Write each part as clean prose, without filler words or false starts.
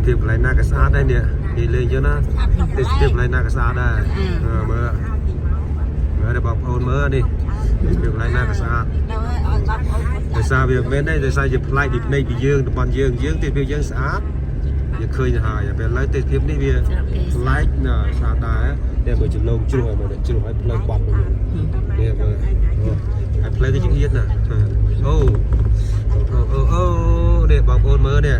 ភាពកន្លែងណាក៏ស្អាតដែរនេះនិយាយលេងចឹងណាទេសភាពកន្លែងណាក៏ស្អាតដែរមើលដល់បងប្អូនមើលនេះទេសភាពកន្លែងណាក៏ស្អាតដោយសារវាមិនដែរដោយសារជាផ្លែកពីភ្នែកពីយើងតំបន់យើងទេសភាពយើងស្អាតវាឃើញទៅហើយពេលឥឡូវទេសភាពនេះវាផ្លែកណាស្អាតដែរតែមើលចំណងជ្រុះឲ្យមើលជ្រុះឲ្យផ្លូវបាត់នេះមើលហើយផ្លូវក៏ជាទៀតណាអូនេះបងប្អូនមើលនេះ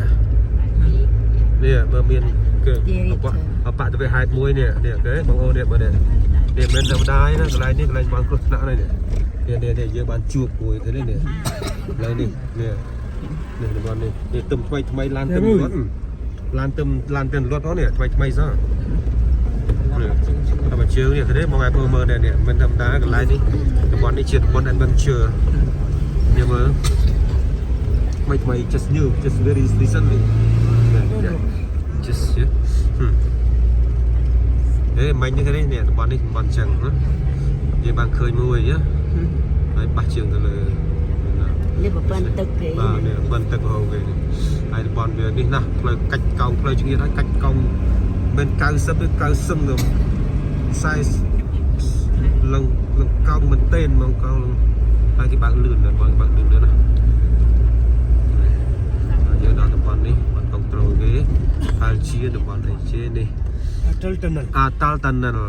មើលមានគឺបច្ចុប្បន្នហេតុមួយនេះគេបងប្អូននេះមើលនេះមិនធម្មតាណាកន្លែងនេះកន្លែងបានគ្រោះថ្នាក់នេះយើងបានជួបមួយទៅនេះកន្លែងនេះតំបន់នេះទឹមថ្មីឡានទឹមរត់ឡានទឹមរត់នេះថ្មីសោះតែមកជើងនេះទេមកឲ្យមើលនេះមិនធម្មតាកន្លែងនេះតំបន់នេះជាតំបន់ adventure នេះមើលថ្មី just new just very recently just mình như thế này nè bọn đi bọn chẳng vậy bạn khơi mùi nhá đấy ba trường rồi như một bênตึกkì bênตึกhồ về này bọn về đi nào lời cách công lời chuyện đó cách công bên cao sấp với cao sâm rồi sai lần công mình tên mong cao hai cái bạn lươn rồi bạn lươn nữa nào giờ đó tụi bọn đi bọn control ghế hai chia tụi bọn này chia đi Atal tunnel.